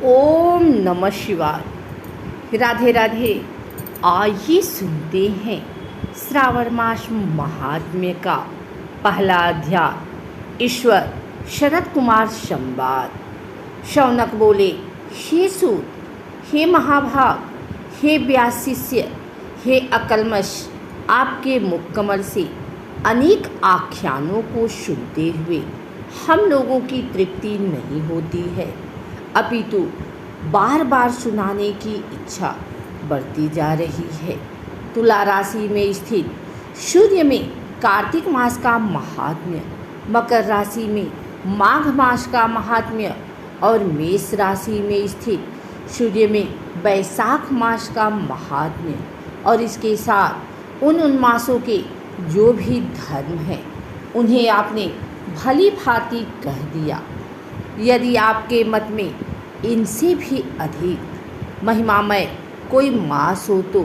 ओम नमः शिवाय। राधे राधे। आइए सुनते हैं श्रावण मास महात्म्य का पहला अध्याय। ईश्वर शरद कुमार संवाद। शौनक बोले, हे सूत, हे महाभाग, हे व्यास शिष्य, हे अकल्मष, आपके मुख कमल से अनेक आख्यानों को सुनते हुए हम लोगों की तृप्ति नहीं होती है, अपितु बार बार सुनाने की इच्छा बढ़ती जा रही है। तुला राशि में स्थित सूर्य में कार्तिक मास का महात्म्य, मकर राशि में माघ मास का महात्म्य और मेष राशि में स्थित सूर्य में वैशाख मास का महात्म्य और इसके साथ उन मासों के जो भी धर्म हैं उन्हें आपने भली भांति कह दिया। यदि आपके मत में इनसे भी अधिक महिमामय कोई मास हो तो,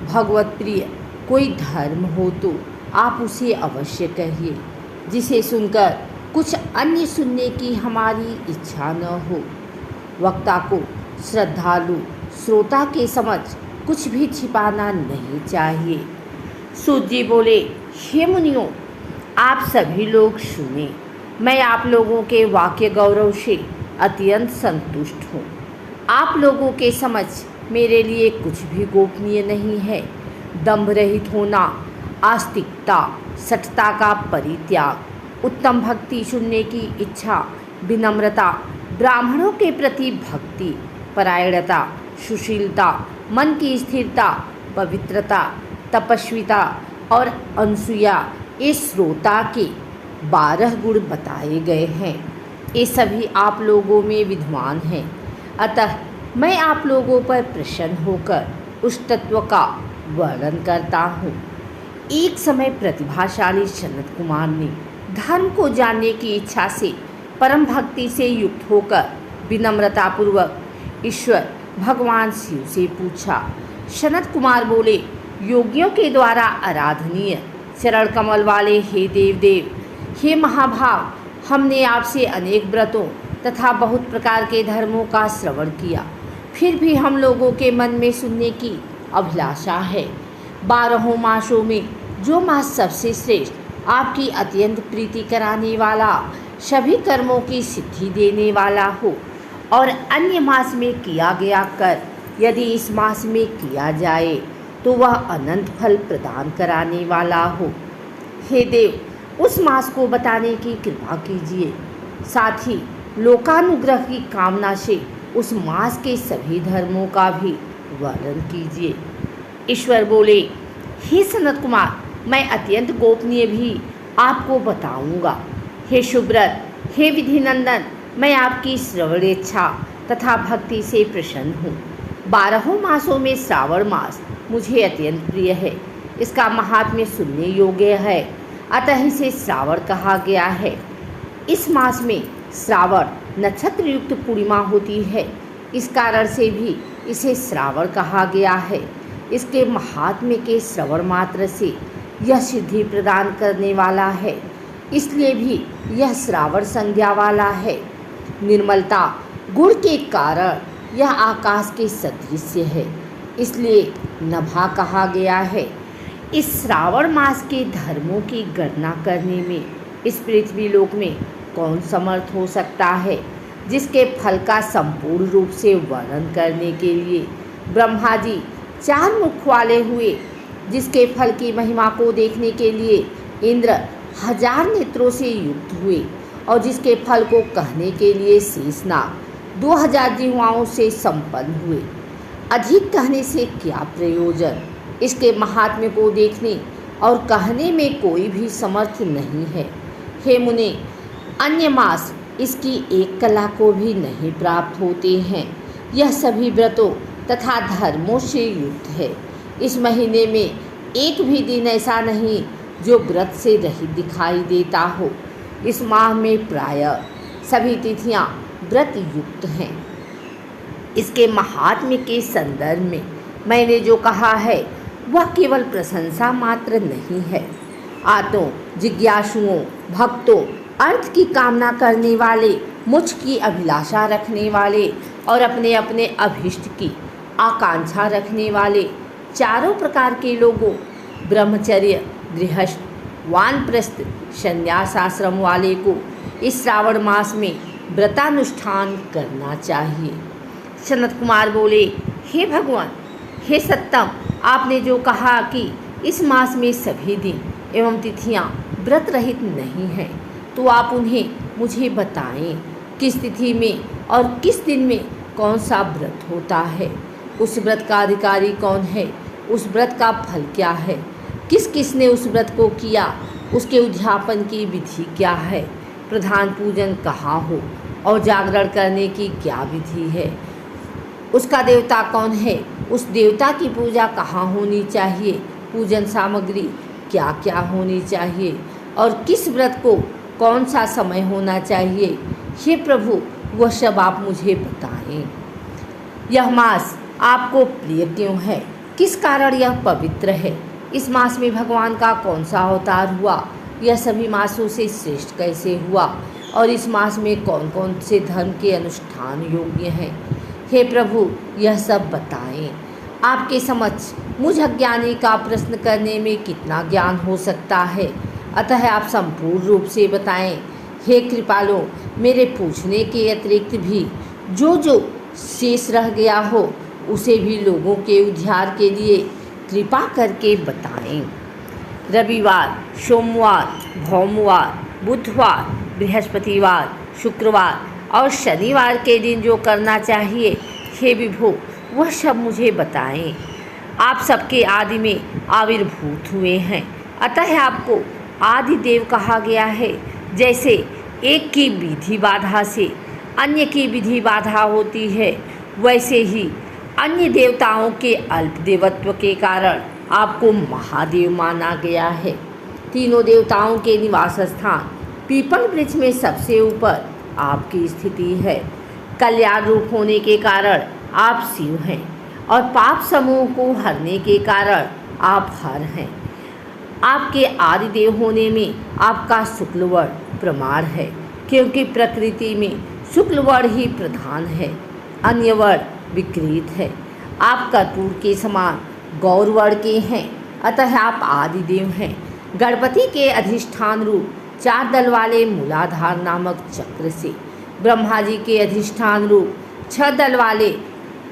भगवत प्रिय कोई धर्म हो तो आप उसे अवश्य कहिए, जिसे सुनकर कुछ अन्य सुनने की हमारी इच्छा न हो। वक्ता को श्रद्धालु श्रोता के समझ कुछ भी छिपाना नहीं चाहिए। सूत जी बोले, हे मुनियों, आप सभी लोग सुने। मैं आप लोगों के वाक्य गौरव से अत्यंत संतुष्ट हूँ। आप लोगों के समझ मेरे लिए कुछ भी गोपनीय नहीं है। दंभ रहित होना, आस्तिकता, सठता का परित्याग, उत्तम भक्ति सुनने की इच्छा, विनम्रता, ब्राह्मणों के प्रति भक्ति, परायणता, सुशीलता, मन की स्थिरता, पवित्रता, तपस्विता और अनसूया, इस श्रोता के 12 गुण बताए गए हैं। ये सभी आप लोगों में विद्वान हैं, अतः मैं आप लोगों पर प्रसन्न होकर उस तत्व का वर्णन करता हूँ। एक समय प्रतिभाशाली सनत कुमार ने धर्म को जानने की इच्छा से परम भक्ति से युक्त होकर विनम्रतापूर्वक ईश्वर भगवान शिव से पूछा। सनत कुमार बोले, योगियों के द्वारा आराधनीय चरण कमल वाले हे देवदेव, हे महाभाग, हमने आपसे अनेक व्रतों तथा बहुत प्रकार के धर्मों का श्रवण किया, फिर भी हम लोगों के मन में सुनने की अभिलाषा है। 12 मासों में जो मास सबसे श्रेष्ठ, आपकी अत्यंत प्रीति कराने वाला, सभी कर्मों की सिद्धि देने वाला हो और अन्य मास में किया गया कर यदि इस मास में किया जाए तो वह अनंत फल प्रदान कराने वाला हो, हे देव, उस मास को बताने की कृपा कीजिए। साथ ही लोकानुग्रह की कामना से उस मास के सभी धर्मों का भी वर्णन कीजिए। ईश्वर बोले, हे सनत कुमार, मैं अत्यंत गोपनीय भी आपको बताऊंगा। हे शुभ्रत, हे विधिनंदन, मैं आपकी श्रवणेच्छा तथा भक्ति से प्रसन्न हूँ। 12 मासों में श्रावण मास मुझे अत्यंत प्रिय है। इसका महात्म्य सुनने योग्य है, अतः इसे श्रावण कहा गया है। इस मास में श्रावण नक्षत्र युक्त पूर्णिमा होती है, इस कारण से भी इसे श्रावण कहा गया है। इसके महात्म्य के श्रवण मात्र से यह सिद्धि प्रदान करने वाला है, इसलिए भी यह श्रावण संज्ञा वाला है। निर्मलता गुण के कारण यह आकाश के सदृश है, इसलिए नभा कहा गया है। इस श्रावण मास के धर्मों की गणना करने में इस पृथ्वी लोक में कौन समर्थ हो सकता है, जिसके फल का संपूर्ण रूप से वर्णन करने के लिए ब्रह्मा जी 4 मुख वाले हुए, जिसके फल की महिमा को देखने के लिए इंद्र 1000 नेत्रों से युक्त हुए और जिसके फल को कहने के लिए शेषनाग 2000 जिह्वाओं से संपन्न हुए। अधिक कहने से क्या प्रयोजन, इसके महात्म्य को देखने और कहने में कोई भी समर्थ नहीं है। हे मुने, अन्य मास इसकी एक कला को भी नहीं प्राप्त होते हैं। यह सभी व्रतों तथा धर्मों से युक्त है। इस महीने में एक भी दिन ऐसा नहीं जो व्रत से रहित दिखाई देता हो। इस माह में प्रायः सभी तिथियां व्रत युक्त हैं। इसके महात्म्य के संदर्भ में मैंने जो कहा है वह केवल प्रशंसा मात्र नहीं है। आतों, जिज्ञासुओं, भक्तों, अर्थ की कामना करने वाले, मुझ की अभिलाषा रखने वाले और अपने अपने अभीष्ट की आकांक्षा रखने वाले चारों प्रकार के लोगों, ब्रह्मचर्य, गृहस्थ, वानप्रस्थ, संन्यास आश्रम वाले को इस श्रावण मास में व्रतानुष्ठान करना चाहिए। सनत कुमार बोले, हे भगवान, हे सत्तम, आपने जो कहा कि इस मास में सभी दिन एवं तिथियां व्रत रहित नहीं हैं, तो आप उन्हें मुझे बताएं। किस तिथि में और किस दिन में कौन सा व्रत होता है, उस व्रत का अधिकारी कौन है, उस व्रत का फल क्या है, किस किसने उस व्रत को किया, उसके उद्यापन की विधि क्या है, प्रधान पूजन कहाँ हो और जागरण करने की क्या विधि है, उसका देवता कौन है, उस देवता की पूजा कहाँ होनी चाहिए, पूजन सामग्री क्या क्या होनी चाहिए और किस व्रत को कौन सा समय होना चाहिए। हे प्रभु, वह सब आप मुझे बताएं। यह मास आपको प्रिय क्यों है, किस कारण यह पवित्र है, इस मास में भगवान का कौन सा अवतार हुआ, यह सभी मासों से श्रेष्ठ कैसे हुआ और इस मास में कौन कौन से धर्म के अनुष्ठान योग्य हैं। हे प्रभु, यह सब बताएं। आपके समक्ष मुझ अज्ञानी का प्रश्न करने में कितना ज्ञान हो सकता है, अतः आप संपूर्ण रूप से बताएं। हे कृपालो, मेरे पूछने के अतिरिक्त भी जो जो शेष रह गया हो उसे भी लोगों के उद्धार के लिए कृपा करके बताएं। रविवार, सोमवार, भौमवार, बुधवार, बृहस्पतिवार, शुक्रवार और शनिवार के दिन जो करना चाहिए, हे विभो, वह सब मुझे बताएं। आप सबके आदि में आविर्भूत हुए हैं, अतः आपको आदि देव कहा गया है। जैसे एक की विधि बाधा से अन्य की विधि बाधा होती है, वैसे ही अन्य देवताओं के अल्प देवत्व के कारण आपको महादेव माना गया है। तीनों देवताओं के निवास स्थान पीपल वृक्ष में सबसे ऊपर आपकी स्थिति है। कल्याण रूप होने के कारण आप शिव हैं और पाप समूह को हरने के कारण आप हर हैं। आपके आदि देव होने में आपका शुक्ल वर्ण प्रमाण है, क्योंकि प्रकृति में शुक्ल वर्ण ही प्रधान है, अन्य वर्ण विकृत है। आप कर्पूर के समान गौर वर्ण के हैं, अतः आप आदि देव हैं। गणपति के अधिष्ठान रूप 4 दल वाले मूलाधार नामक चक्र से, ब्रह्मा जी के अधिष्ठान रूप 6 दल वाले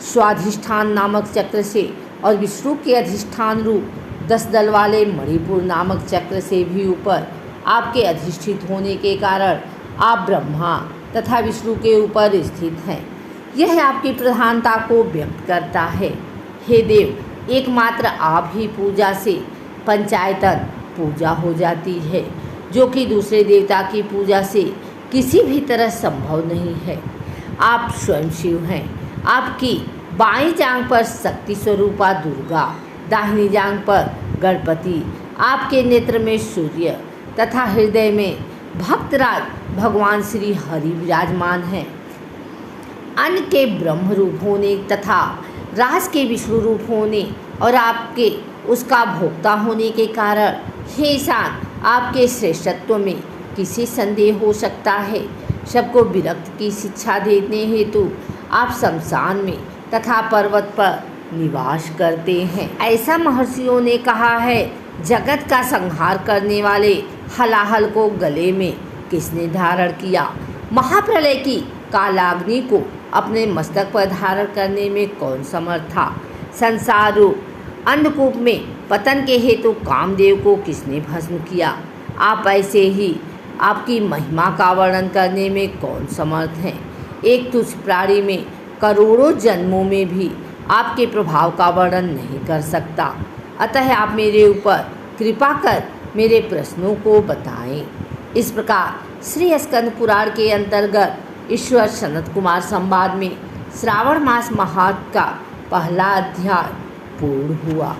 स्वाधिष्ठान नामक चक्र से और विष्णु के अधिष्ठान रूप 10 दल वाले मणिपुर नामक चक्र से भी ऊपर आपके अधिष्ठित होने के कारण आप ब्रह्मा तथा विष्णु के ऊपर स्थित हैं। यह आपकी प्रधानता को व्यक्त करता है। हे देव, एकमात्र आप ही पूजा से पंचायतन पूजा हो जाती है, जो कि दूसरे देवता की पूजा से किसी भी तरह संभव नहीं है। आप स्वयं शिव हैं। आपकी बाईं जांघ पर शक्ति स्वरूपा दुर्गा, दाहिनी जांघ पर गणपति, आपके नेत्र में सूर्य तथा हृदय में भक्तराज भगवान श्री हरि विराजमान हैं। अन्न के ब्रह्म रूप होने तथा राज के विष्णु रूप होने और आपके उसका भोक्ता होने के कारण हे ईशान, आपके श्रेष्ठत्व में किसी संदेह हो सकता है। सबको विरक्त की शिक्षा देने हेतु आप शमशान में तथा पर्वत पर निवास करते हैं। ऐसा महर्षियों ने कहा है। जगत का संहार करने वाले हलाहल को गले में किसने धारण किया? महाप्रलय की कालाग्नि को अपने मस्तक पर धारण करने में कौन समर्थ था? संसार रूप अंधकूप में पतन के हेतु कामदेव को किसने भस्म किया? आप ऐसे ही आपकी महिमा का वर्णन करने में कौन समर्थ हैं? एक तुच्छ प्राणी में करोड़ों जन्मों में भी आपके प्रभाव का वर्णन नहीं कर सकता। अतः आप मेरे ऊपर कृपा कर मेरे प्रश्नों को बताएं। इस प्रकार श्री स्कंद पुराण के अंतर्गत ईश्वर सनत कुमार संवाद में श्रावण मास महात्म का पहला अध्याय पूर्ण हुआ।